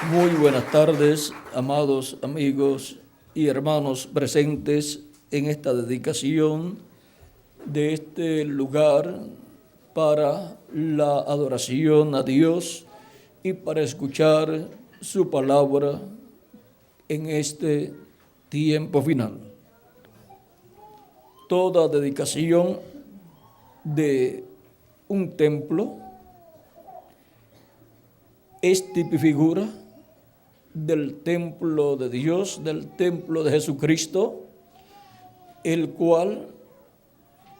Muy buenas tardes, amados amigos y hermanos presentes en esta dedicación de este lugar para la adoración a Dios y para escuchar su palabra en este tiempo final. Toda dedicación de un templo es tipifigura del templo de Dios, del templo de Jesucristo, el cual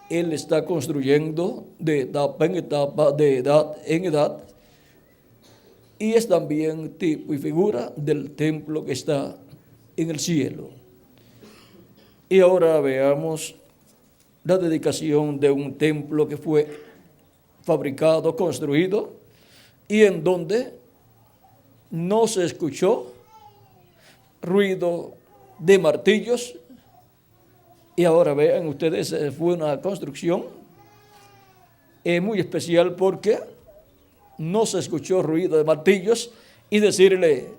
Él está construyendo de etapa en etapa, de edad en edad, y es también tipo y figura del templo que está en el cielo. Y ahora veamos la dedicación de un templo que fue fabricado, construido, y en donde no se escuchó ruido de martillos. Y ahora vean ustedes, fue una construcción muy especial porque no se escuchó ruido de martillos. Y decirle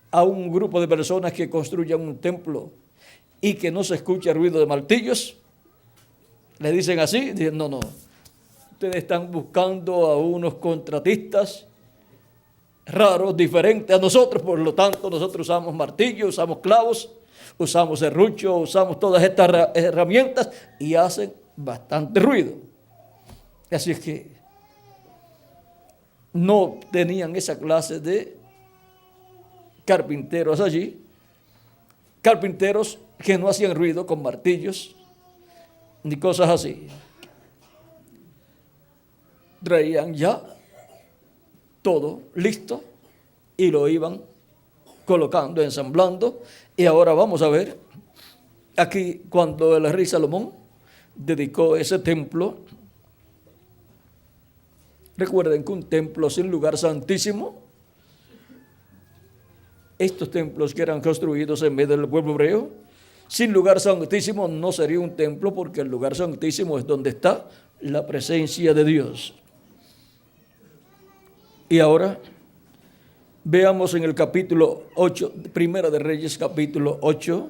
a un grupo de personas que construyan un templo y que no se escuche ruido de martillos, le dicen así, dicen, no, ustedes están buscando a unos contratistas raros, diferentes a nosotros, por lo tanto nosotros usamos martillos, usamos clavos, usamos serrucho, usamos todas estas herramientas y hacen bastante ruido. Así es que no tenían esa clase de carpinteros allí, carpinteros que no hacían ruido con martillos ni cosas así. Traían ya todo listo y lo iban colocando, ensamblando. Y ahora vamos a ver aquí cuando el rey Salomón dedicó ese templo. Recuerden que un templo sin lugar santísimo, estos templos que eran construidos en medio del pueblo hebreo, sin lugar santísimo no sería un templo, porque el lugar santísimo es donde está la presencia de Dios. Y ahora veamos en el capítulo 8, Primera de Reyes, capítulo 8.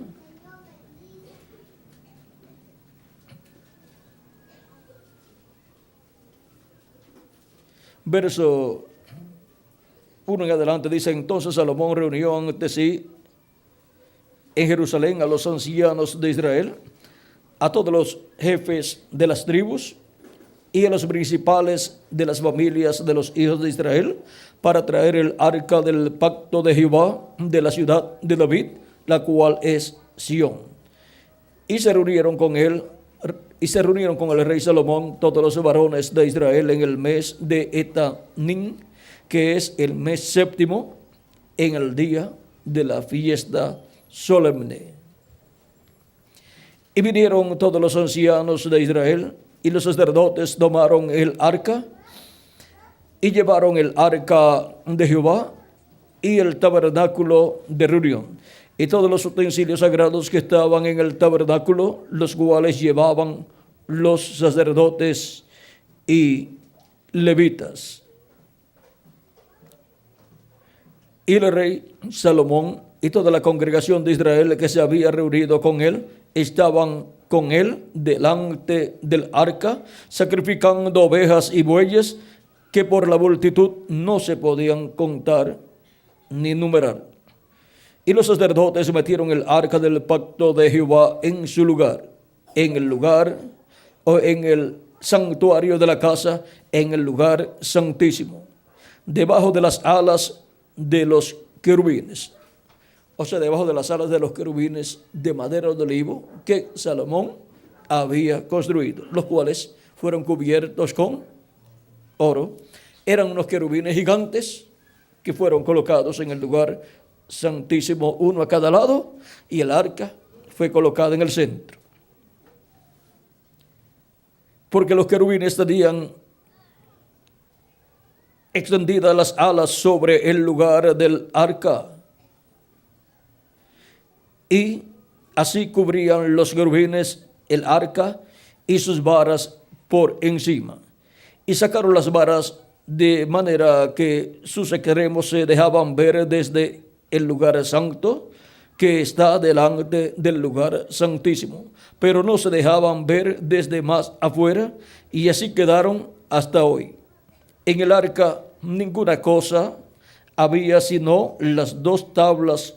Verso 1 en adelante dice: entonces Salomón reunió ante sí en Jerusalén a los ancianos de Israel, a todos los jefes de las tribus y a los principales de las familias de los hijos de Israel, para traer el arca del pacto de Jehová de la ciudad de David, la cual es Sión. Y se reunieron con el rey Salomón todos los varones de Israel en el mes de Etanín, que es el mes séptimo, en el día de la fiesta solemne. Y vinieron todos los ancianos de Israel, y los sacerdotes tomaron el arca y llevaron el arca de Jehová y el tabernáculo de reunión y todos los utensilios sagrados que estaban en el tabernáculo, los cuales llevaban los sacerdotes y levitas. Y el rey Salomón y toda la congregación de Israel que se había reunido con él estaban con él delante del arca, sacrificando ovejas y bueyes que por la multitud no se podían contar ni numerar. Y los sacerdotes metieron el arca del pacto de Jehová en su lugar, en el lugar o en el santuario de la casa, en el lugar santísimo, debajo de las alas de los querubines. O sea, debajo de las alas de los querubines de madera de olivo que Salomón había construido, los cuales fueron cubiertos con oro. Eran unos querubines gigantes que fueron colocados en el lugar santísimo, uno a cada lado, y el arca fue colocada en el centro. Porque los querubines tenían extendidas las alas sobre el lugar del arca, y así cubrían los querubines el arca y sus varas por encima. Y sacaron las varas de manera que sus extremos se dejaban ver desde el lugar santo que está delante del lugar santísimo, pero no se dejaban ver desde más afuera, y así quedaron hasta hoy. En el arca ninguna cosa había sino las dos tablas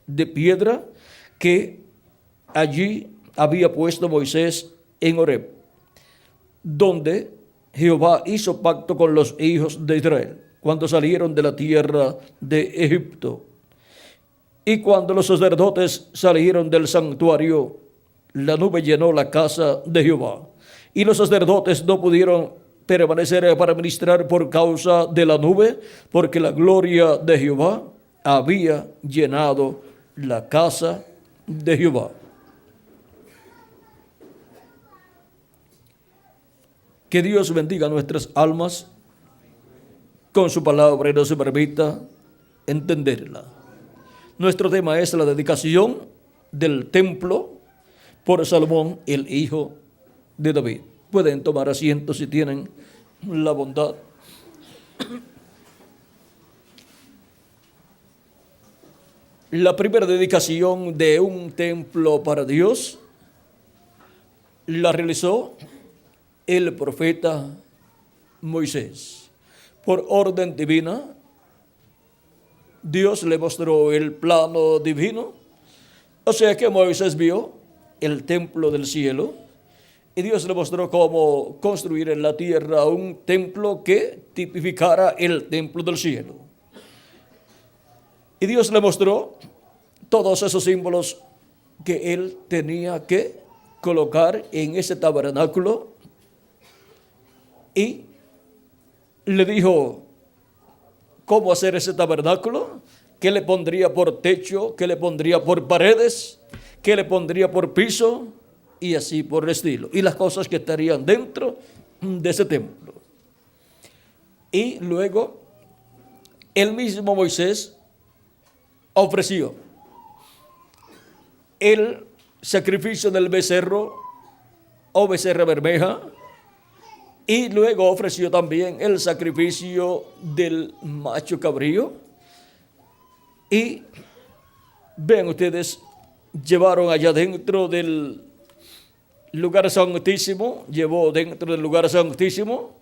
de piedra que allí había puesto Moisés en Horeb, donde Jehová hizo pacto con los hijos de Israel cuando salieron de la tierra de Egipto. Y cuando los sacerdotes salieron del santuario, la nube llenó la casa de Jehová, y los sacerdotes no pudieron permanecer para ministrar por causa de la nube, porque la gloria de Jehová había llenado la casa de Jehová. Que Dios bendiga nuestras almas con su palabra y nos permita entenderla. Nuestro tema es la dedicación del templo por Salomón, el hijo de David. Pueden tomar asiento si tienen la bondad. La primera dedicación de un templo para Dios la realizó el profeta Moisés. Por orden divina, Dios le mostró el plano divino. O sea que Moisés vio el templo del cielo y Dios le mostró cómo construir en la tierra un templo que tipificara el templo del cielo. Y Dios le mostró todos esos símbolos que él tenía que colocar en ese tabernáculo, y le dijo cómo hacer ese tabernáculo, qué le pondría por techo, qué le pondría por paredes, qué le pondría por piso, y así por el estilo, y las cosas que estarían dentro de ese templo. Y luego el mismo Moisés ofreció el sacrificio del becerro o becerra bermeja, y luego ofreció también el sacrificio del macho cabrío. Y ven ustedes, llevaron allá dentro del lugar santísimo, llevó dentro del lugar santísimo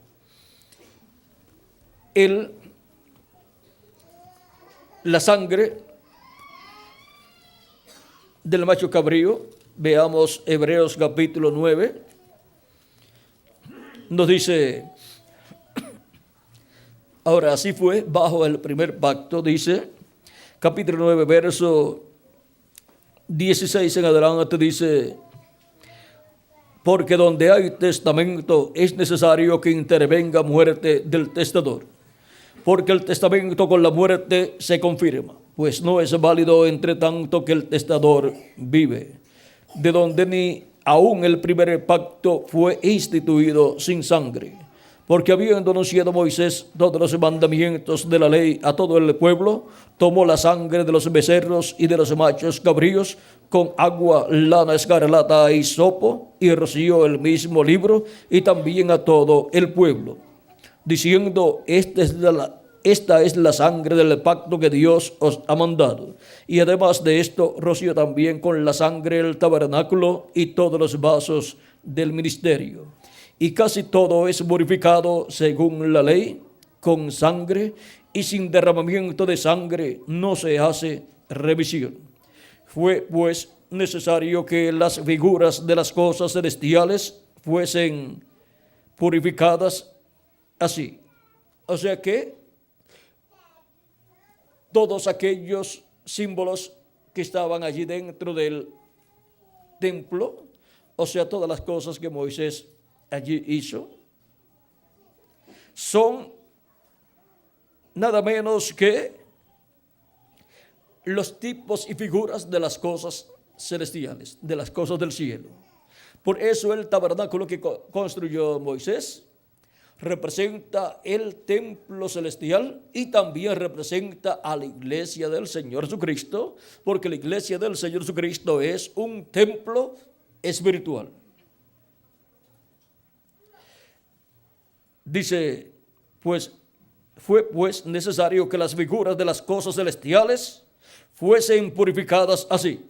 la sangre del macho cabrío. Veamos Hebreos capítulo 9. Nos dice, ahora así fue bajo el primer pacto, dice, capítulo 9, verso 16 en adelante, dice, porque donde hay testamento es necesario que intervenga muerte del testador, porque el testamento con la muerte se confirma, pues no es válido entre tanto que el testador vive, de donde ni aún el primer pacto fue instituido sin sangre, porque habiendo anunciado Moisés todos los mandamientos de la ley a todo el pueblo, tomó la sangre de los becerros y de los machos cabríos con agua, lana escarlata y hisopo, y roció el mismo libro y también a todo el pueblo, diciendo, esta es la sangre del pacto que Dios os ha mandado. Y además de esto, roció también con la sangre el tabernáculo y todos los vasos del ministerio. Y casi todo es purificado según la ley, con sangre, y sin derramamiento de sangre no se hace remisión. Fue pues necesario que las figuras de las cosas celestiales fuesen purificadas así. O sea que todos aquellos símbolos que estaban allí dentro del templo, o sea, todas las cosas que Moisés allí hizo, son nada menos que los tipos y figuras de las cosas celestiales, de las cosas del cielo. Por eso el tabernáculo que construyó Moisés representa el templo celestial y también representa a la iglesia del Señor Jesucristo, porque la iglesia del Señor Jesucristo es un templo espiritual. Dice Pues fue pues necesario que las figuras de las cosas celestiales fuesen purificadas así,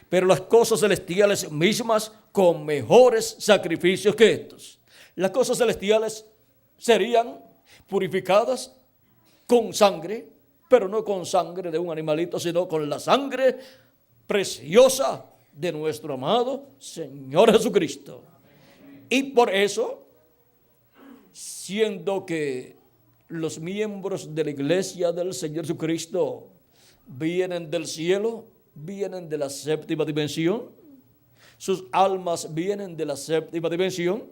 pero las cosas celestiales mismas con mejores sacrificios que estos. Las cosas celestiales serían purificadas con sangre, pero no con sangre de un animalito, sino con la sangre preciosa de nuestro amado Señor Jesucristo. Y por eso, siendo que los miembros de la iglesia del Señor Jesucristo vienen del cielo, vienen de la séptima dimensión, sus almas vienen de la séptima dimensión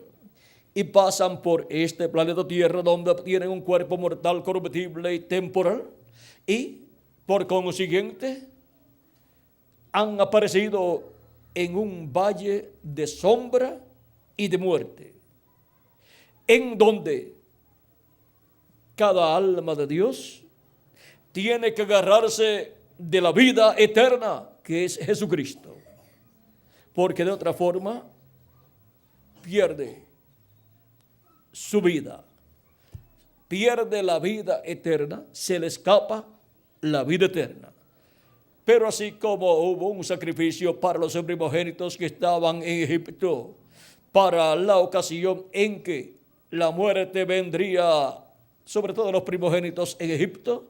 y pasan por este planeta Tierra, donde tienen un cuerpo mortal, corruptible y temporal, y por consiguiente han aparecido en un valle de sombra y de muerte, en donde cada alma de Dios tiene que agarrarse de la vida eterna que es Jesucristo, porque de otra forma pierde su vida, pierde la vida eterna, se le escapa la vida eterna. Pero así como hubo un sacrificio para los primogénitos que estaban en Egipto, para la ocasión en que la muerte vendría sobre todo los primogénitos en Egipto,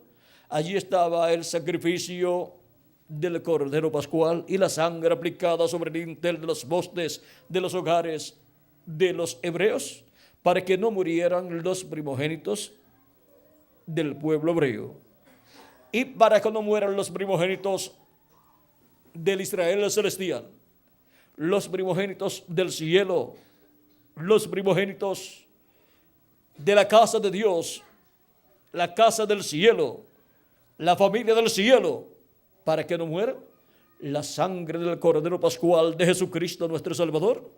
allí estaba el sacrificio del Cordero Pascual y la sangre aplicada sobre el dintel de los postes de los hogares de los hebreos, para que no murieran los primogénitos del pueblo hebreo. Y para que no mueran los primogénitos del Israel celestial, los primogénitos del cielo, los primogénitos de la casa de Dios, la casa del cielo, la familia del cielo, para que no mueran, la sangre del Cordero Pascual de Jesucristo nuestro Salvador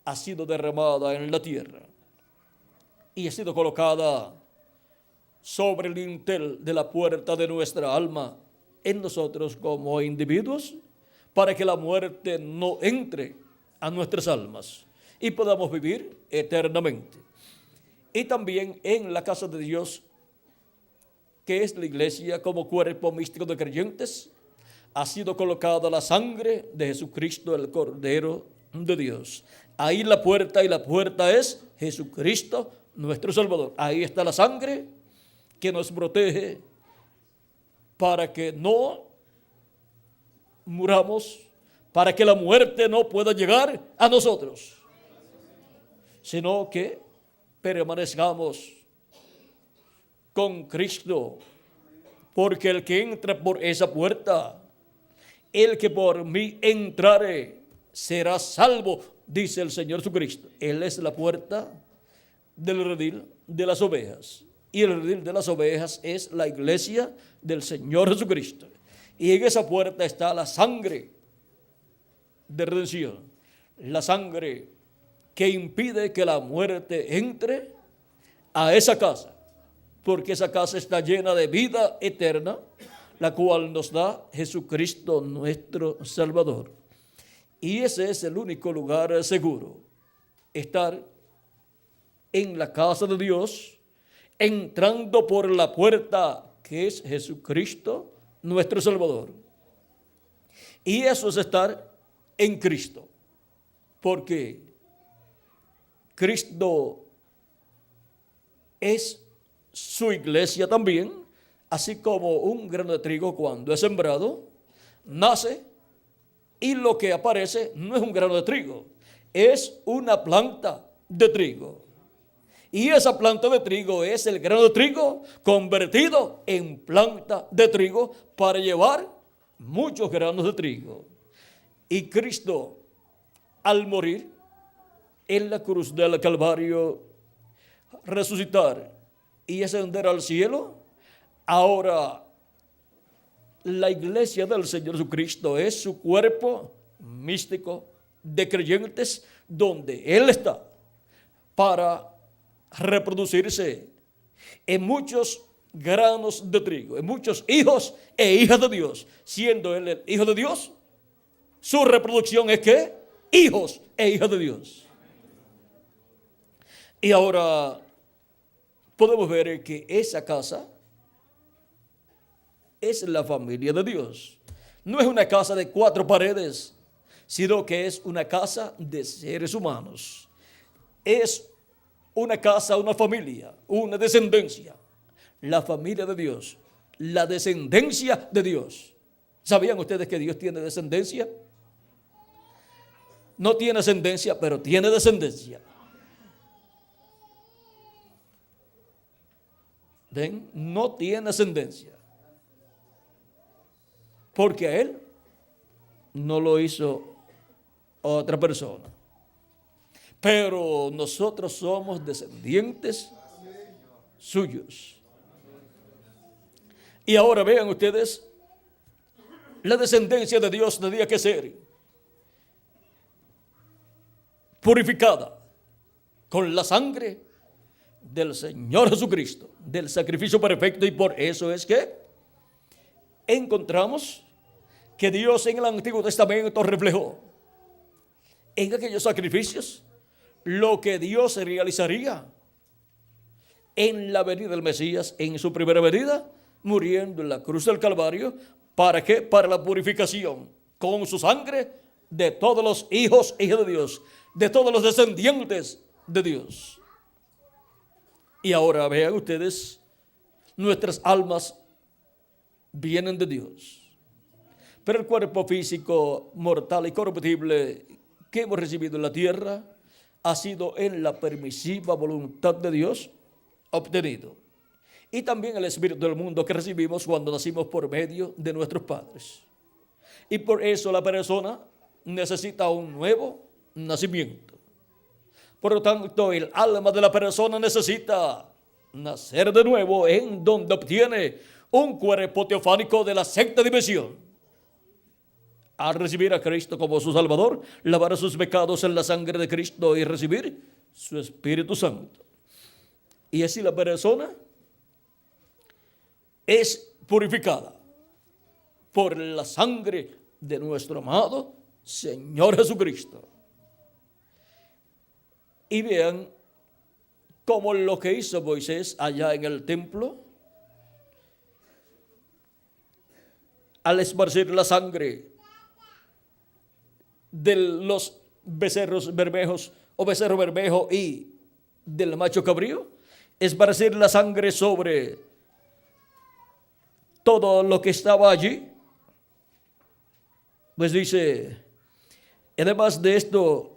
ha sido derramada en la tierra y ha sido colocada sobre el dintel de la puerta de nuestra alma en nosotros como individuos, para que la muerte no entre a nuestras almas y podamos vivir eternamente. Y también en la casa de Dios, que es la iglesia como cuerpo místico de creyentes, ha sido colocada la sangre de Jesucristo, el Cordero de Dios. Ahí la puerta, y la puerta es Jesucristo, nuestro Salvador. Ahí está la sangre que nos protege para que no muramos, para que la muerte no pueda llegar a nosotros, sino que permanezcamos con Cristo, porque el que entra por esa puerta, el que por mí entrare, será salvo, dice el Señor Jesucristo. Él es la puerta del redil de las ovejas, y el redil de las ovejas es la iglesia del Señor Jesucristo, y en esa puerta está la sangre de redención, la sangre que impide que la muerte entre a esa casa, porque esa casa está llena de vida eterna, la cual nos da Jesucristo nuestro Salvador. Y ese es el único lugar seguro, estar en la casa de Dios, entrando por la puerta que es Jesucristo nuestro Salvador. Y eso es estar en Cristo, porque Cristo es su iglesia también, así como un grano de trigo cuando es sembrado, nace, y lo que aparece no es un grano de trigo, es una planta de trigo. Y esa planta de trigo es el grano de trigo convertido en planta de trigo para llevar muchos granos de trigo. Y Cristo, al morir en la cruz del Calvario, resucitar y ascender al cielo, ahora la iglesia del Señor Jesucristo es su cuerpo místico de creyentes, donde Él está para reproducirse en muchos granos de trigo, en muchos hijos e hijas de Dios. Siendo Él el Hijo de Dios, su reproducción es que hijos e hijas de Dios. Y ahora podemos ver que esa casa es la familia de Dios. No es una casa de 4 paredes, sino que es una casa de seres humanos. Es una casa, una familia, una descendencia. La familia de Dios, la descendencia de Dios. ¿Sabían ustedes que Dios tiene descendencia? No tiene ascendencia, pero tiene descendencia. ¿Ven? No tiene ascendencia. Porque a Él no lo hizo otra persona. Pero nosotros somos descendientes suyos. Y ahora vean ustedes, la descendencia de Dios tenía que ser purificada con la sangre del Señor Jesucristo, del sacrificio perfecto, y por eso es que encontramos que Dios en el Antiguo Testamento reflejó en aquellos sacrificios lo que Dios realizaría en la venida del Mesías, en su primera venida, muriendo en la cruz del Calvario. ¿Para qué? Para la purificación con su sangre de todos los hijos e hijas de Dios, de todos los descendientes de Dios. Y ahora vean ustedes, nuestras almas vienen de Dios, pero el cuerpo físico mortal y corruptible que hemos recibido en la tierra ha sido en la permisiva voluntad de Dios obtenido. Y también el espíritu del mundo que recibimos cuando nacimos por medio de nuestros padres. Y por eso la persona necesita un nuevo nacimiento. Por lo tanto, el alma de la persona necesita nacer de nuevo, en donde obtiene un cuerpo teofánico de la sexta dimensión. Al recibir a Cristo como su Salvador, lavar sus pecados en la sangre de Cristo y recibir su Espíritu Santo. Y así la persona es purificada por la sangre de nuestro amado Señor Jesucristo. Y vean cómo lo que hizo Moisés allá en el templo, al esparcir la sangre de los becerros bermejos o becerro bermejo y del macho cabrío, esparcir la sangre sobre todo lo que estaba allí. Pues dice, además de esto,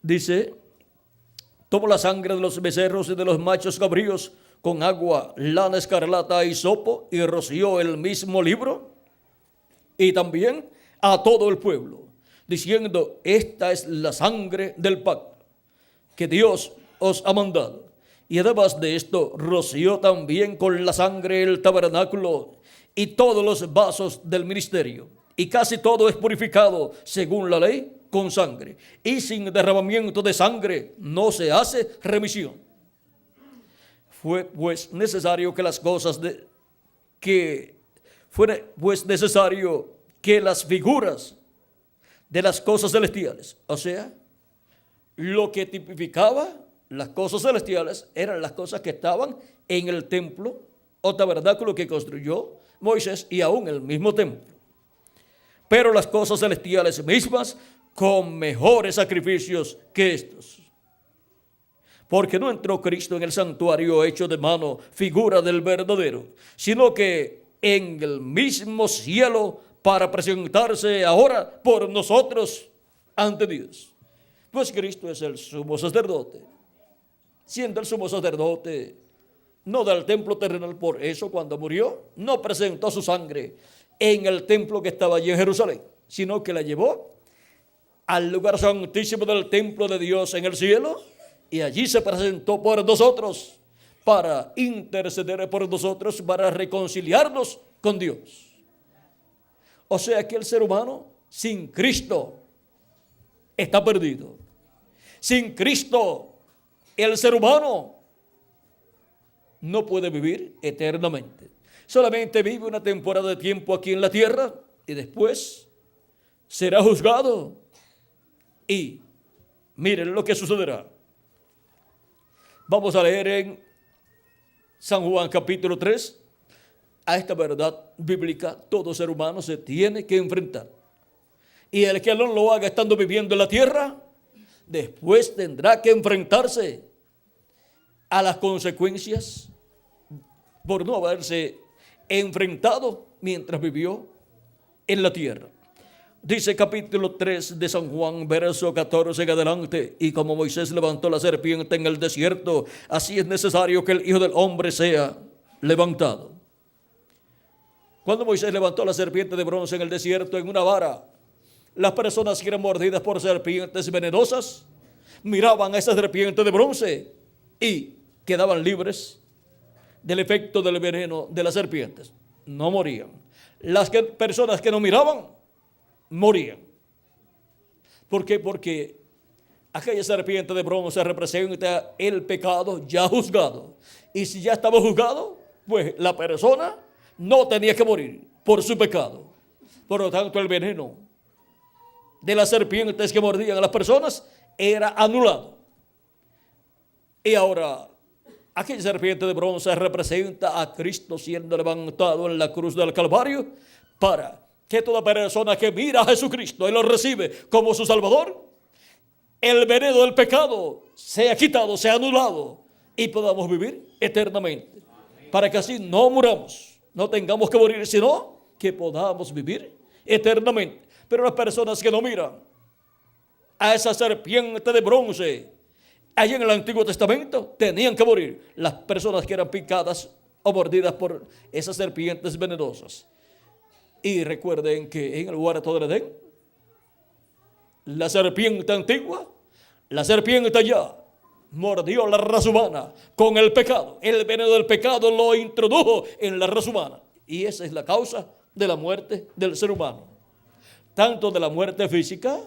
dice, tomó la sangre de los becerros y de los machos cabríos con agua, lana escarlata y hisopo, y roció el mismo libro, y también a todo el pueblo, diciendo, esta es la sangre del pacto que Dios os ha mandado. Y además de esto, roció también con la sangre el tabernáculo y todos los vasos del ministerio. Y casi todo es purificado según la ley con sangre. Y sin derramamiento de sangre no se hace remisión. Fue pues necesario que las figuras de las cosas celestiales, o sea, lo que tipificaba las cosas celestiales eran las cosas que estaban en el templo o tabernáculo que construyó Moisés, y aún el mismo templo. Pero las cosas celestiales mismas con mejores sacrificios que estos. Porque no entró Cristo en el santuario hecho de mano, figura del verdadero, sino que en el mismo cielo, para presentarse ahora por nosotros ante Dios. Pues Cristo es el sumo sacerdote. Siendo el sumo sacerdote, no del templo terrenal, por eso cuando murió, no presentó su sangre en el templo que estaba allí en Jerusalén, sino que la llevó al lugar santísimo del templo de Dios en el cielo, y allí se presentó por nosotros, para interceder por nosotros, para reconciliarnos con Dios. O sea que el ser humano sin Cristo está perdido. Sin Cristo, el ser humano no puede vivir eternamente. Solamente vive una temporada de tiempo aquí en la tierra y después será juzgado. Y miren lo que sucederá. Vamos a leer en San Juan capítulo 3, a esta verdad bíblica todo ser humano se tiene que enfrentar. Y el que no lo haga estando viviendo en la tierra, después tendrá que enfrentarse a las consecuencias por no haberse enfrentado mientras vivió en la tierra. Dice capítulo 3 de San Juan, verso 14 en adelante: y como Moisés levantó la serpiente en el desierto, así es necesario que el Hijo del Hombre sea levantado. Cuando Moisés levantó la serpiente de bronce en el desierto en una vara, las personas que eran mordidas por serpientes venenosas miraban a esa serpiente de bronce y quedaban libres del efecto del veneno de las serpientes. No morían. Las personas que no miraban, morían. ¿Por qué? Porque aquella serpiente de bronce representa el pecado ya juzgado. Y si ya estaba juzgado, pues la persona no tenía que morir por su pecado. Por lo tanto, el veneno de las serpientes que mordían a las personas era anulado. Y ahora, aquella serpiente de bronce representa a Cristo siendo levantado en la cruz del Calvario para que toda persona que mira a Jesucristo y lo recibe como su Salvador, el veneno del pecado sea quitado, sea anulado y podamos vivir eternamente. Para que así no muramos, no tengamos que morir, sino que podamos vivir eternamente. Pero las personas que no miran a esa serpiente de bronce, allí en el Antiguo Testamento, tenían que morir. Las personas que eran picadas o mordidas por esas serpientes venenosas. Y recuerden que en el huerto del Edén, la serpiente antigua, la serpiente allá, mordió la raza humana con el pecado. El veneno del pecado lo introdujo en la raza humana. Y esa es la causa de la muerte del ser humano. Tanto de la muerte física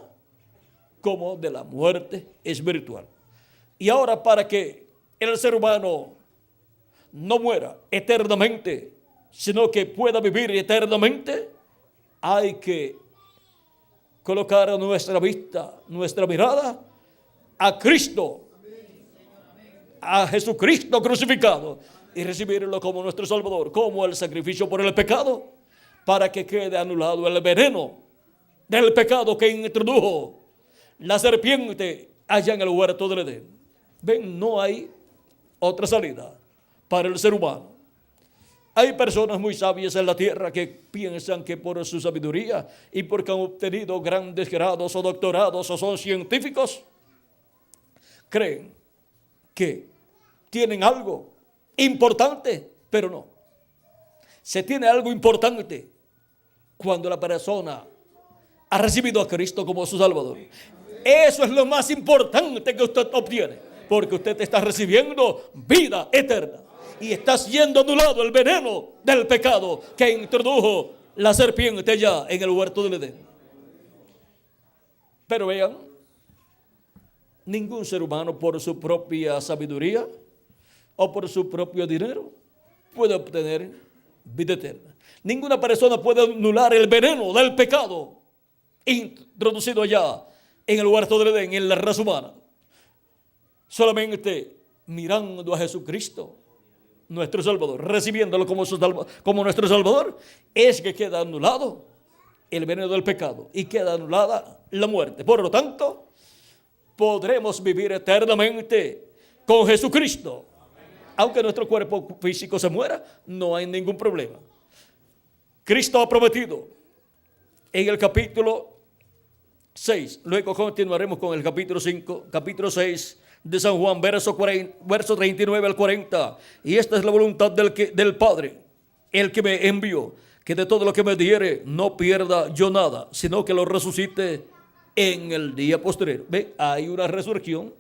como de la muerte espiritual. Y ahora, para que el ser humano no muera eternamente, sino que pueda vivir eternamente, hay que colocar nuestra vista, nuestra mirada a Cristo, a Jesucristo crucificado, y recibirlo como nuestro Salvador, como el sacrificio por el pecado, para que quede anulado el veneno del pecado que introdujo la serpiente allá en el huerto del Edén. Ven, no hay otra salida para el ser humano. Hay personas muy sabias en la tierra que piensan que por su sabiduría y porque han obtenido grandes grados o doctorados o son científicos, creen que tienen algo importante, pero no. Se tiene algo importante cuando la persona ha recibido a Cristo como su Salvador. Eso es lo más importante que usted obtiene, porque usted está recibiendo vida eterna y está siendo anulado el veneno del pecado que introdujo la serpiente allá en el huerto del Edén. Pero vean, ningún ser humano por su propia sabiduría o por su propio dinero puede obtener vida eterna. Ninguna persona puede anular el veneno del pecado introducido allá en el huerto del Edén, en la raza humana. Solamente mirando a Jesucristo, nuestro Salvador, recibiéndolo como nuestro Salvador, es que queda anulado el veneno del pecado y queda anulada la muerte. Por lo tanto, podremos vivir eternamente con Jesucristo. Aunque nuestro cuerpo físico se muera, no hay ningún problema. Cristo ha prometido en el capítulo 6, luego continuaremos con el capítulo 5, capítulo 6 de San Juan, verso 39 al 40. Y esta es la voluntad del Padre, el que me envió, que de todo lo que me diere no pierda yo nada, sino que lo resucite en el día postrero. ¿Ve? Hay una resurrección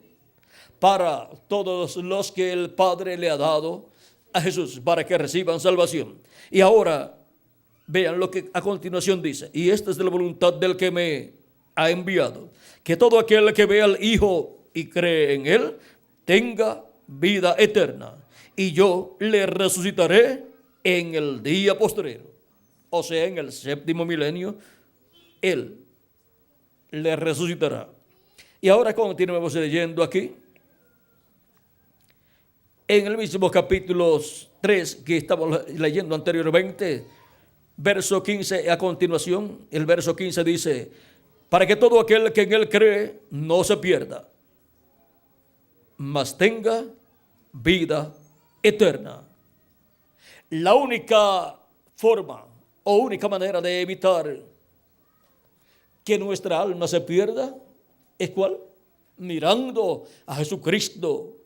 para todos los que el Padre le ha dado a Jesús, para que reciban salvación. Y ahora, vean lo que a continuación dice: y esta es la voluntad del que me ha enviado, que todo aquel que vea al Hijo y cree en Él, tenga vida eterna, y yo le resucitaré en el día postrero. O sea, en el séptimo milenio, Él le resucitará. Y ahora continuemos leyendo aquí. En el mismo capítulo 3 que estamos leyendo anteriormente, verso 15 a continuación, el verso 15 dice, para que todo aquel que en él cree no se pierda, mas tenga vida eterna. La única forma o única manera de evitar que nuestra alma se pierda es ¿cuál? Mirando a Jesucristo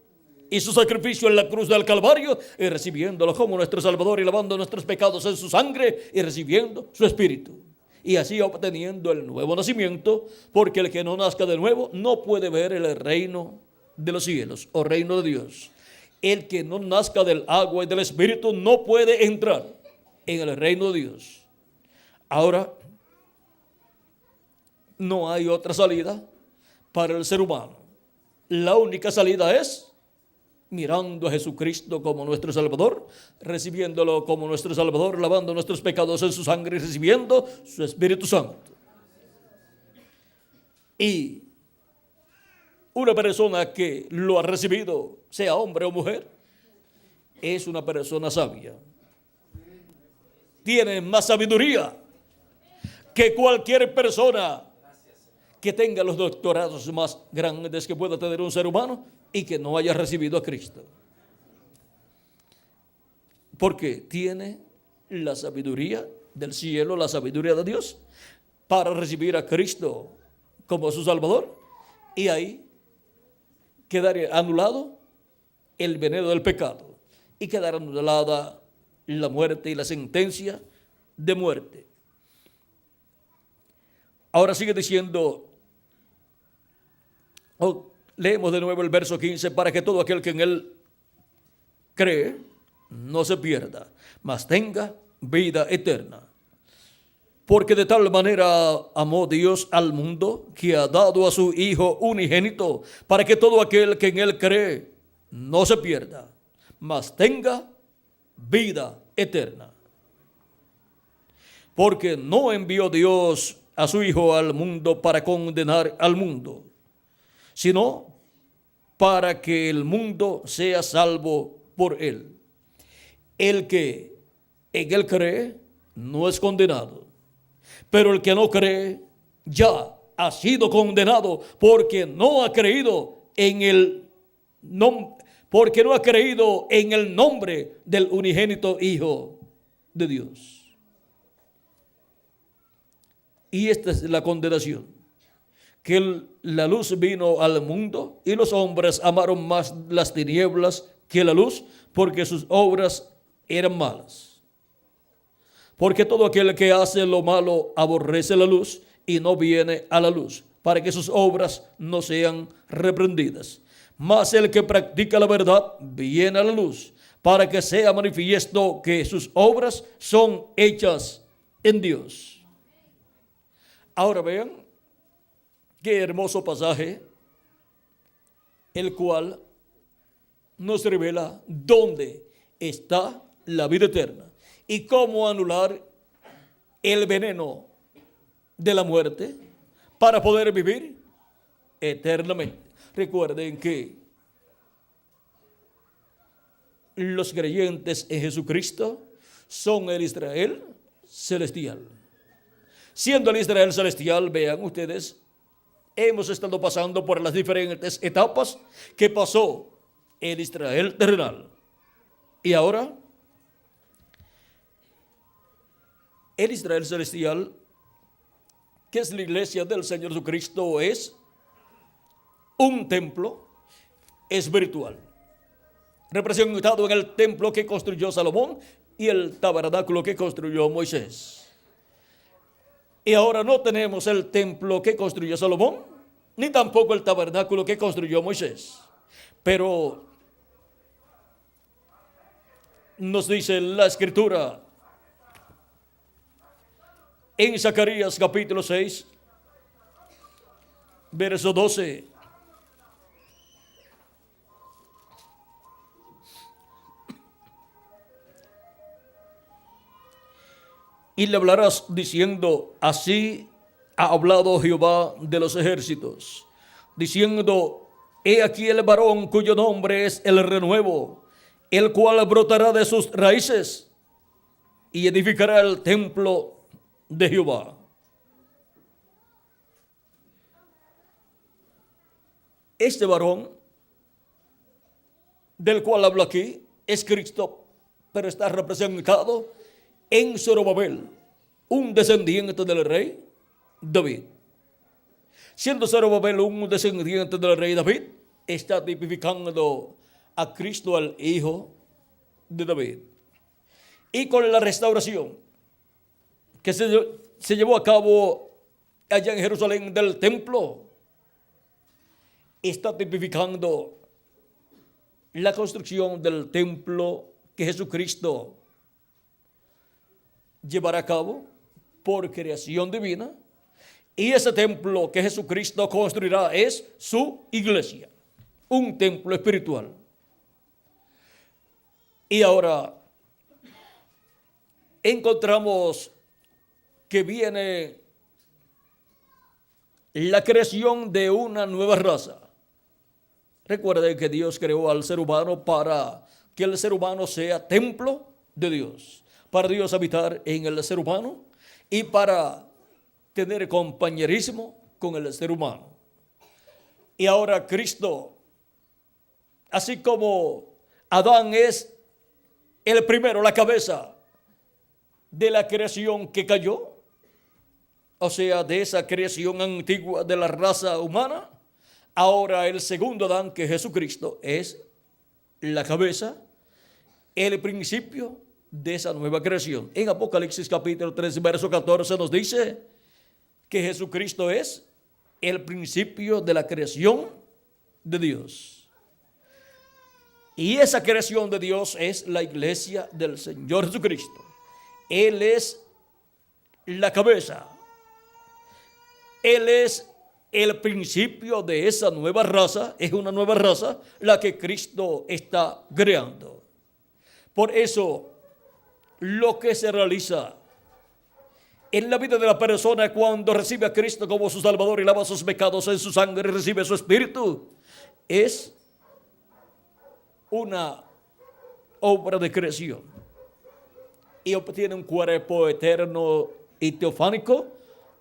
y su sacrificio en la cruz del Calvario y recibiéndolo como nuestro Salvador y lavando nuestros pecados en su sangre y recibiendo su Espíritu. Y así obteniendo el nuevo nacimiento, porque el que no nazca de nuevo no puede ver el reino de los cielos o reino de Dios. El que no nazca del agua y del Espíritu no puede entrar en el reino de Dios. Ahora, no hay otra salida para el ser humano. La única salida es mirando a Jesucristo como nuestro Salvador, recibiéndolo como nuestro Salvador, lavando nuestros pecados en su sangre y recibiendo su Espíritu Santo. Y una persona que lo ha recibido, sea hombre o mujer, es una persona sabia. Tiene más sabiduría que cualquier persona que tenga los doctorados más grandes que pueda tener un ser humano y que no haya recibido a Cristo. Porque tiene la sabiduría del cielo, la sabiduría de Dios, para recibir a Cristo como su Salvador, y ahí quedar anulado el veneno del pecado y quedar anulada la muerte y la sentencia de muerte. Ahora sigue diciendo, leemos de nuevo el verso 15, para que todo aquel que en él cree no se pierda, mas tenga vida eterna. Porque de tal manera amó Dios al mundo que ha dado a su Hijo unigénito, para que todo aquel que en él cree no se pierda, mas tenga vida eterna. Porque no envió Dios a su Hijo al mundo para condenar al mundo, sino para que el mundo sea salvo por él. El que en él cree no es condenado, pero el que no cree ya ha sido condenado porque no ha creído en el nombre del unigénito Hijo de Dios. Y esta es la condenación, que la luz vino al mundo y los hombres amaron más las tinieblas que la luz, porque sus obras eran malas. Porque todo aquel que hace lo malo aborrece la luz y no viene a la luz, para que sus obras no sean reprendidas. Mas el que practica la verdad viene a la luz, para que sea manifiesto que sus obras son hechas en Dios. Ahora vean qué hermoso pasaje, el cual nos revela dónde está la vida eterna y cómo anular el veneno de la muerte para poder vivir eternamente. Recuerden que los creyentes en Jesucristo son el Israel celestial. Siendo el Israel celestial, vean ustedes, hemos estado pasando por las diferentes etapas que pasó el Israel terrenal. Y ahora, el Israel celestial, que es la iglesia del Señor Jesucristo, es un templo espiritual, representado en el templo que construyó Salomón y el tabernáculo que construyó Moisés. Y ahora no tenemos el templo que construyó Salomón, ni tampoco el tabernáculo que construyó Moisés. Pero nos dice la Escritura en Zacarías capítulo 6, verso 12. Y le hablarás diciendo, así ha hablado Jehová de los ejércitos, diciendo, he aquí el varón cuyo nombre es el renuevo, el cual brotará de sus raíces y edificará el templo de Jehová. Este varón del cual hablo aquí es Cristo, pero está representado en Zorobabel, un descendiente del rey David. Siendo Zorobabel un descendiente del rey David, está tipificando a Cristo, al hijo de David. Y con la restauración que se llevó a cabo allá en Jerusalén del templo, está tipificando la construcción del templo que Jesucristo llevará a cabo por creación divina. Y ese templo que Jesucristo construirá es su iglesia, un templo espiritual. Y ahora encontramos que viene la creación de una nueva raza. Recuerden que Dios creó al ser humano para que el ser humano sea templo de Dios, para Dios habitar en el ser humano y para tener compañerismo con el ser humano. Y ahora Cristo, así como Adán es el primero, la cabeza de la creación que cayó, o sea, de esa creación antigua de la raza humana, ahora el segundo Adán, que es Jesucristo, es la cabeza, el principio de esa nueva creación. En Apocalipsis capítulo 3, verso 14 nos dice que Jesucristo es el principio de la creación de Dios. Y esa creación de Dios es la iglesia del Señor Jesucristo. Él es la cabeza. Él es el principio de esa nueva raza. Es una nueva raza la que Cristo está creando. Por eso, lo que se realiza en la vida de la persona cuando recibe a Cristo como su Salvador y lava sus pecados en su sangre y recibe su Espíritu, es una obra de creación. Y obtiene un cuerpo eterno y teofánico,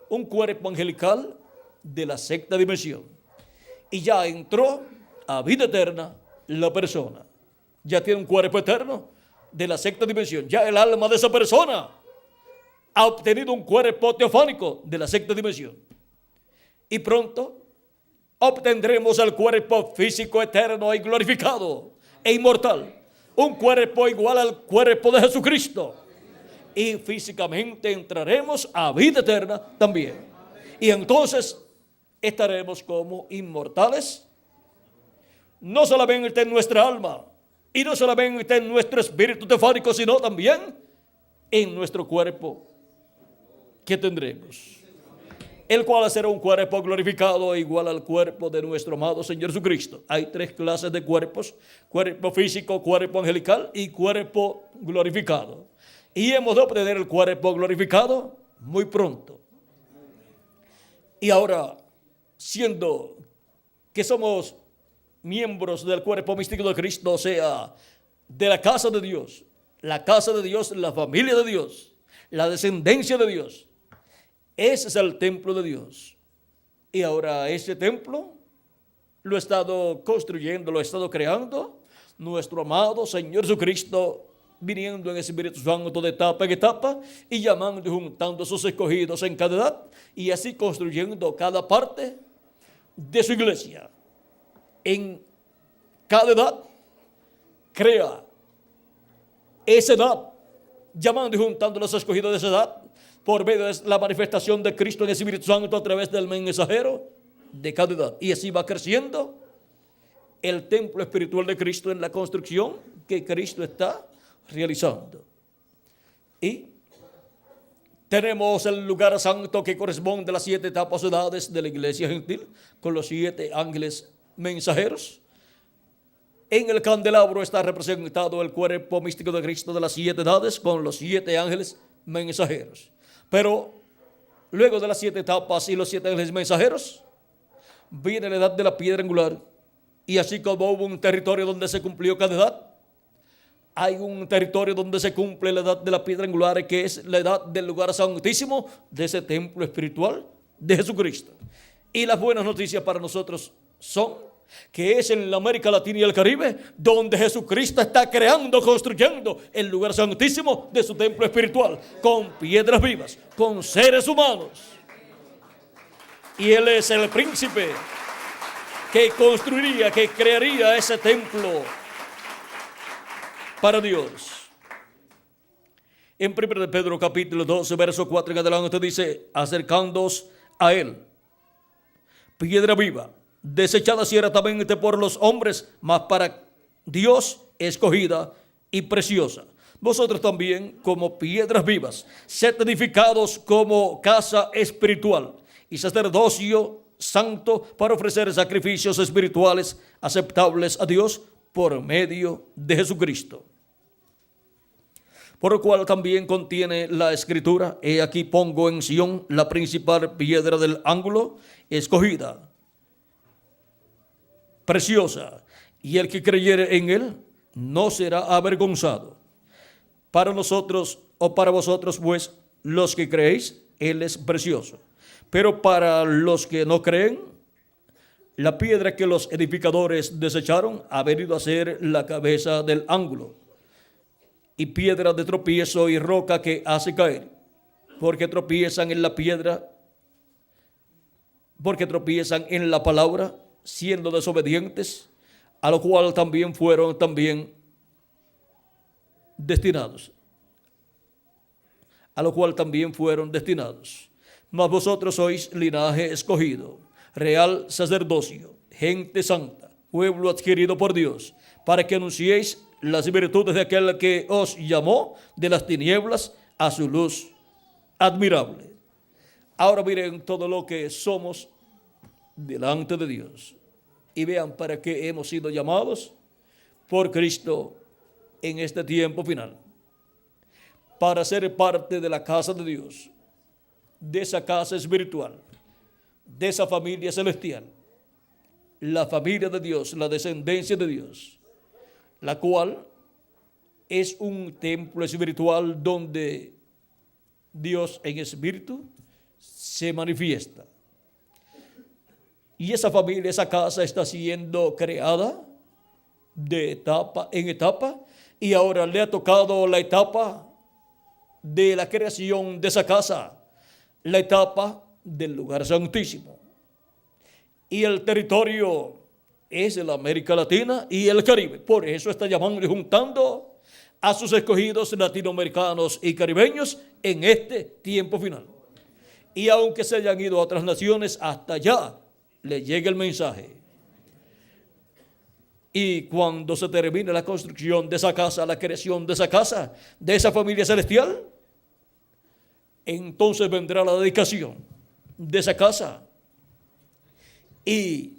un cuerpo angelical de la sexta dimensión. Y ya entró a vida eterna la persona. Ya tiene un cuerpo eterno de la sexta dimensión. Ya el alma de esa persona ha obtenido un cuerpo teofánico de la sexta dimensión. Y pronto obtendremos el cuerpo físico eterno y glorificado e inmortal. Un cuerpo igual al cuerpo de Jesucristo. Y físicamente entraremos a vida eterna también. Y entonces estaremos como inmortales, no solamente en nuestra alma, y no solamente en nuestro espíritu teofánico, sino también en nuestro cuerpo que tendremos, el cual será un cuerpo glorificado igual al cuerpo de nuestro amado Señor Jesucristo. Hay tres clases de cuerpos: cuerpo físico, cuerpo angelical y cuerpo glorificado. Y hemos de obtener el cuerpo glorificado muy pronto. Y ahora, siendo que somos miembros del cuerpo místico de Cristo, o sea, de la casa de Dios, la familia de Dios, la descendencia de Dios, ese es el templo de Dios. Y ahora ese templo lo ha estado construyendo, lo ha estado creando nuestro amado Señor Jesucristo, viniendo en Espíritu Santo de etapa en etapa y llamando y juntando a sus escogidos en cada edad, y así construyendo cada parte de su iglesia. En cada edad crea esa edad, llamando y juntando a los escogidos de esa edad por medio de la manifestación de Cristo en el Espíritu Santo a través del mensajero de cada edad. Y así va creciendo el templo espiritual de Cristo en la construcción que Cristo está realizando. Y tenemos el lugar santo que corresponde a las 7 etapas o edades de la iglesia gentil, con los 7 ángeles mensajeros. En el candelabro está representado el cuerpo místico de Cristo de las 7 edades, con los 7 ángeles mensajeros. Pero luego de las 7 etapas y los 7 ángeles mensajeros, viene la edad de la piedra angular. Y así como hubo un territorio donde se cumplió cada edad, hay un territorio donde se cumple la edad de la piedra angular, que es la edad del lugar santísimo, de ese templo espiritual de Jesucristo. Y las buenas noticias para nosotros son que es en la América Latina y el Caribe donde Jesucristo está creando, construyendo el lugar santísimo de su templo espiritual, con piedras vivas, con seres humanos. Y Él es el príncipe que construiría, que crearía ese templo para Dios. En 1 Pedro capítulo 12, verso 4 en adelante dice: acercándoos a Él, piedra viva, desechada ciertamente por los hombres, mas para Dios escogida y preciosa. Vosotros también, como piedras vivas, sed edificados como casa espiritual y sacerdocio santo, para ofrecer sacrificios espirituales aceptables a Dios por medio de Jesucristo. Por lo cual también contiene la escritura: he aquí pongo en Sión la principal piedra del ángulo, escogida, preciosa, y el que creyere en él no será avergonzado. Para nosotros, o para vosotros, pues, los que creéis, él es precioso. Pero para los que no creen, la piedra que los edificadores desecharon ha venido a ser la cabeza del ángulo, y piedra de tropiezo y roca que hace caer, porque tropiezan en la piedra, porque tropiezan en la palabra, siendo desobedientes, a lo cual también fueron destinados. Mas vosotros sois linaje escogido, real sacerdocio, gente santa, pueblo adquirido por Dios, para que anunciéis las virtudes de aquel que os llamó de las tinieblas a su luz admirable. Ahora miren todo lo que somos delante de Dios y vean para qué hemos sido llamados por Cristo en este tiempo final: para ser parte de la casa de Dios, de esa casa espiritual, de esa familia celestial, la familia de Dios, la descendencia de Dios, la cual es un templo espiritual donde Dios en espíritu se manifiesta. Y esa familia, esa casa está siendo creada de etapa en etapa, y ahora le ha tocado la etapa de la creación de esa casa, la etapa del lugar santísimo. Y el territorio es la América Latina y el Caribe. Por eso está llamando y juntando a sus escogidos latinoamericanos y caribeños en este tiempo final. Y aunque se hayan ido a otras naciones, hasta allá le llega el mensaje. Y cuando se termine la construcción de esa casa, la creación de esa casa, de esa familia celestial, entonces vendrá la dedicación de esa casa. Y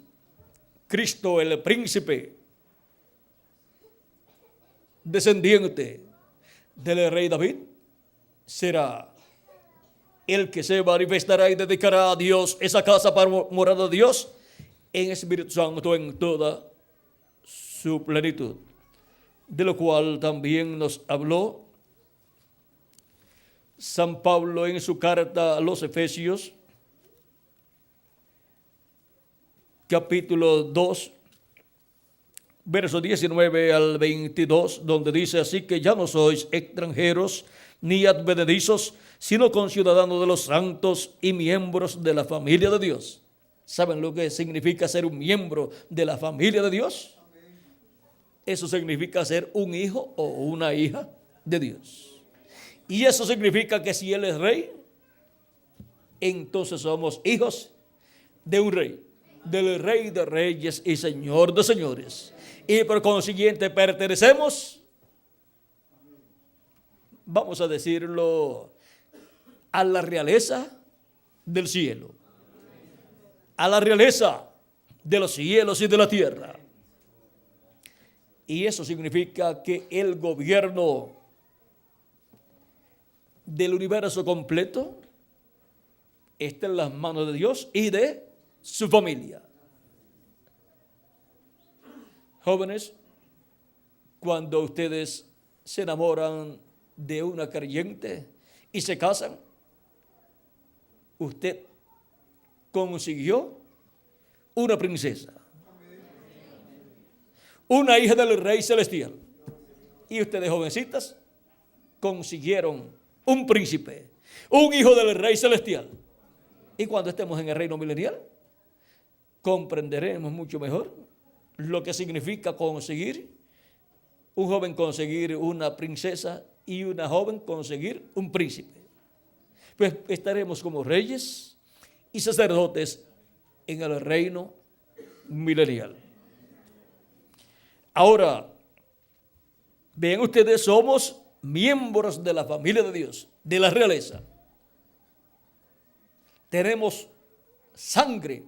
Cristo, el príncipe descendiente del rey David, será el que se manifestará y dedicará a Dios esa casa para morada de Dios en Espíritu Santo en toda su plenitud. De lo cual también nos habló San Pablo en su carta a los Efesios, capítulo 2, verso 19 al 22, donde dice: así que ya no sois extranjeros ni advenedizos, sino conciudadanos de los santos y miembros de la familia de Dios. ¿Saben lo que significa ser un miembro de la familia de Dios? Eso significa ser un hijo o una hija de Dios. Y eso significa que si Él es rey, entonces somos hijos de un rey, del Rey de Reyes y Señor de Señores. Y por consiguiente pertenecemos, vamos a decirlo, a la realeza del cielo, a la realeza de los cielos y de la tierra. Y eso significa que el gobierno del universo completo está en las manos de Dios y de su familia. Jóvenes, cuando ustedes se enamoran de una creyente y se casan, usted consiguió una princesa, una hija del Rey Celestial. Y ustedes, jovencitas, consiguieron un príncipe, un hijo del Rey Celestial. Y cuando estemos en el reino milenial, comprenderemos mucho mejor lo que significa conseguir, un joven conseguir una princesa y una joven conseguir un príncipe. Pues estaremos como reyes y sacerdotes en el reino milenial. Ahora, vean ustedes, somos miembros de la familia de Dios, de la realeza. Tenemos sangre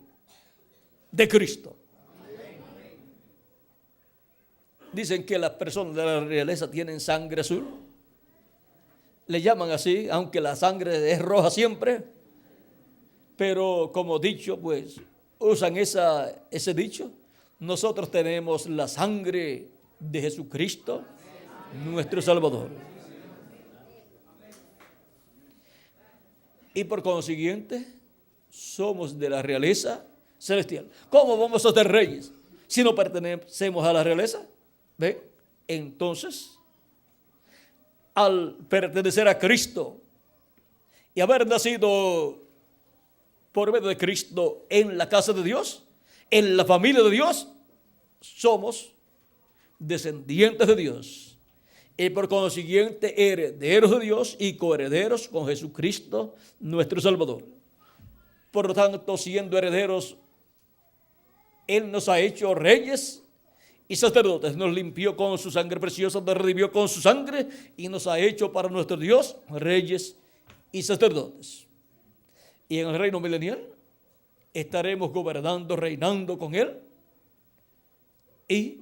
de Cristo. Dicen que las personas de la realeza tienen sangre azul. Le llaman así, aunque la sangre es roja siempre. Pero como dicho, pues usan ese dicho. Nosotros tenemos la sangre de Jesucristo, nuestro Salvador. Y por consiguiente, somos de la realeza celestial. ¿Cómo vamos a ser reyes si no pertenecemos a la realeza? ¿Ven? Entonces, al pertenecer a Cristo y haber nacido por medio de Cristo en la casa de Dios, en la familia de Dios, somos descendientes de Dios y por consiguiente herederos de Dios y coherederos con Jesucristo, nuestro Salvador. Por lo tanto, siendo herederos, Él nos ha hecho reyes y sacerdotes, nos limpió con su sangre preciosa, nos redimió con su sangre y nos ha hecho para nuestro Dios reyes y sacerdotes. Y en el reino milenial estaremos gobernando, reinando con Él. Y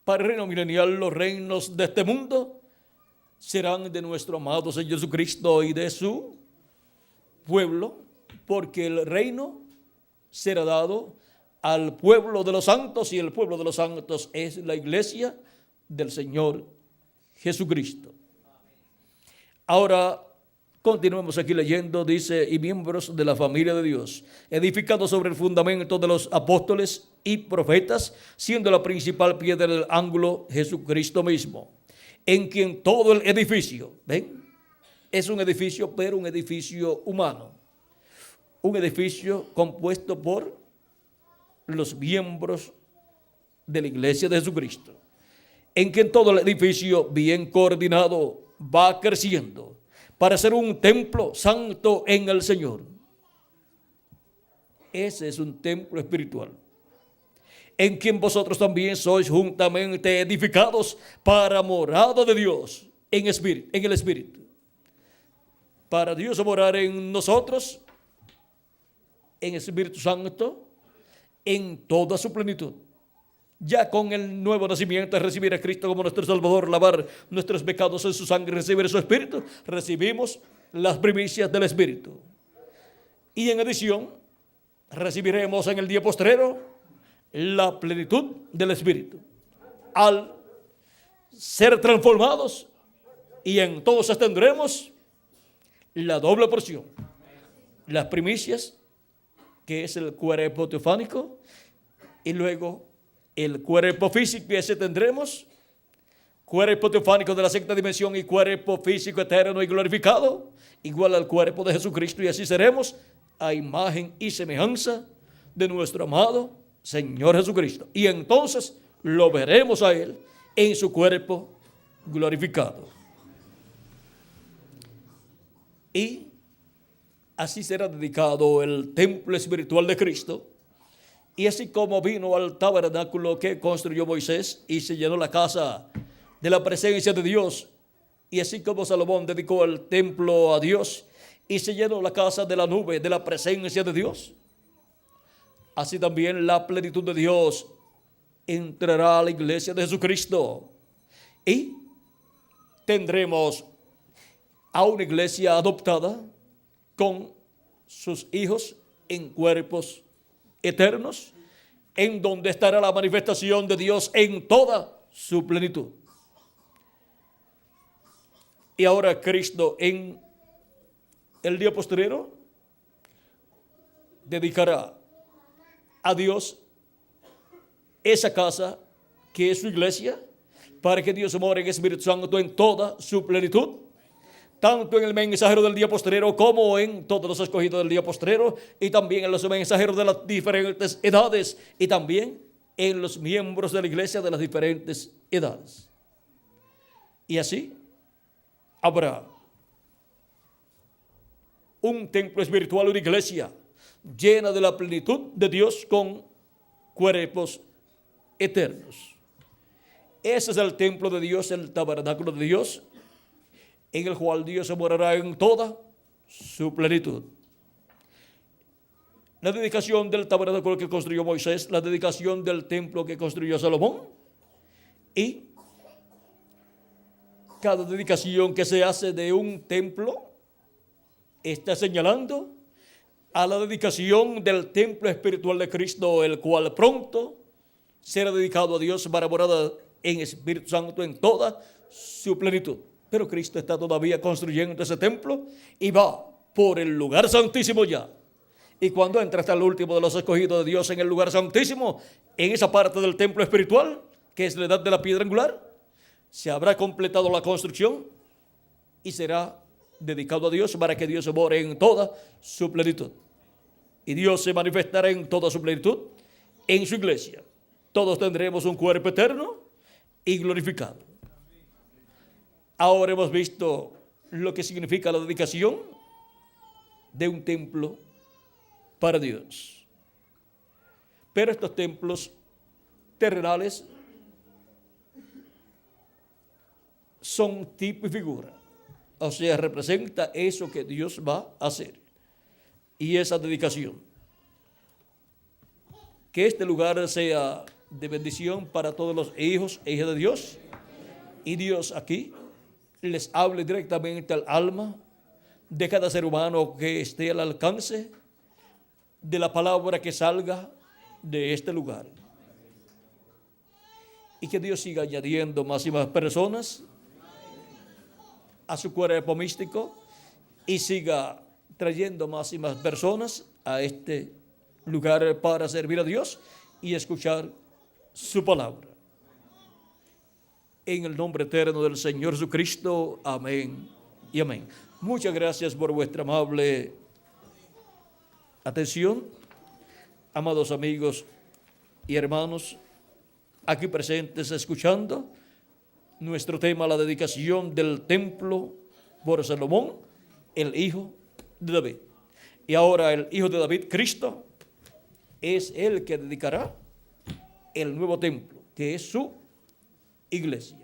para el reino milenial los reinos de este mundo serán de nuestro amado Señor Jesucristo y de su pueblo, porque el reino será dado al pueblo de los santos y el pueblo de los santos es la iglesia del Señor Jesucristo. Ahora continuemos aquí leyendo, dice, y miembros de la familia de Dios, edificados sobre el fundamento de los apóstoles y profetas, siendo la principal piedra del ángulo Jesucristo mismo, en quien todo el edificio, ¿ven? Es un edificio, pero un edificio humano, un edificio compuesto por los miembros de la iglesia de Jesucristo, en quien todo el edificio bien coordinado va creciendo para ser un templo santo en el Señor. Ese es un templo espiritual, en quien vosotros también sois juntamente edificados para morada de Dios en el Espíritu. Para Dios morar en nosotros, en el Espíritu Santo, en toda su plenitud. Ya con el nuevo nacimiento, recibir a Cristo como nuestro Salvador, lavar nuestros pecados en su sangre, recibir su Espíritu, recibimos las primicias del Espíritu. Y en adición, recibiremos en el día postrero la plenitud del Espíritu. Al ser transformados, y entonces tendremos la doble porción. Las primicias, que es el cuerpo teofánico, y luego el cuerpo físico, y ese tendremos cuerpo teofánico de la sexta dimensión y cuerpo físico eterno y glorificado, igual al cuerpo de Jesucristo, y así seremos a imagen y semejanza de nuestro amado Señor Jesucristo. Y entonces lo veremos a Él en su cuerpo glorificado. Y así será dedicado el templo espiritual de Cristo. Y así como vino al tabernáculo que construyó Moisés y se llenó la casa de la presencia de Dios, y así como Salomón dedicó el templo a Dios y se llenó la casa de la nube de la presencia de Dios, así también la plenitud de Dios entrará a la iglesia de Jesucristo y tendremos a una iglesia adoptada con sus hijos en cuerpos eternos, en donde estará la manifestación de Dios en toda su plenitud. Y ahora Cristo en el día postrero dedicará a Dios esa casa que es su iglesia, para que Dios more en Espíritu Santo en toda su plenitud, tanto en el mensajero del día postrero como en todos los escogidos del día postrero, y también en los mensajeros de las diferentes edades, y también en los miembros de la iglesia de las diferentes edades. Y así habrá un templo espiritual, una iglesia llena de la plenitud de Dios con cuerpos eternos. Ese es el templo de Dios, el tabernáculo de Dios, en el cual Dios se morará en toda su plenitud. La dedicación del tabernáculo que construyó Moisés, la dedicación del templo que construyó Salomón, y cada dedicación que se hace de un templo está señalando a la dedicación del templo espiritual de Cristo, el cual pronto será dedicado a Dios para morada en Espíritu Santo en toda su plenitud. Pero Cristo está todavía construyendo ese templo y va por el lugar santísimo ya. Y cuando entra hasta el último de los escogidos de Dios en el lugar santísimo, en esa parte del templo espiritual, que es la edad de la piedra angular, se habrá completado la construcción y será dedicado a Dios para que Dios more en toda su plenitud. Y Dios se manifestará en toda su plenitud en su iglesia. Todos tendremos un cuerpo eterno y glorificado. Ahora hemos visto lo que significa la dedicación de un templo para Dios. Pero estos templos terrenales son tipo y figura. O sea, representa eso que Dios va a hacer. Y esa dedicación. Que este lugar sea de bendición para todos los hijos e hijas de Dios. Y Dios aquí les hable directamente al alma de cada ser humano que esté al alcance de la palabra que salga de este lugar. Y que Dios siga añadiendo más y más personas a su cuerpo místico y siga trayendo más y más personas a este lugar para servir a Dios y escuchar su palabra. En el nombre eterno del Señor Jesucristo, amén y amén. Muchas gracias por vuestra amable atención, amados amigos y hermanos aquí presentes escuchando nuestro tema, la dedicación del templo por Salomón, el hijo de David. Y ahora el hijo de David, Cristo, es el que dedicará el nuevo templo, que es su iglesia.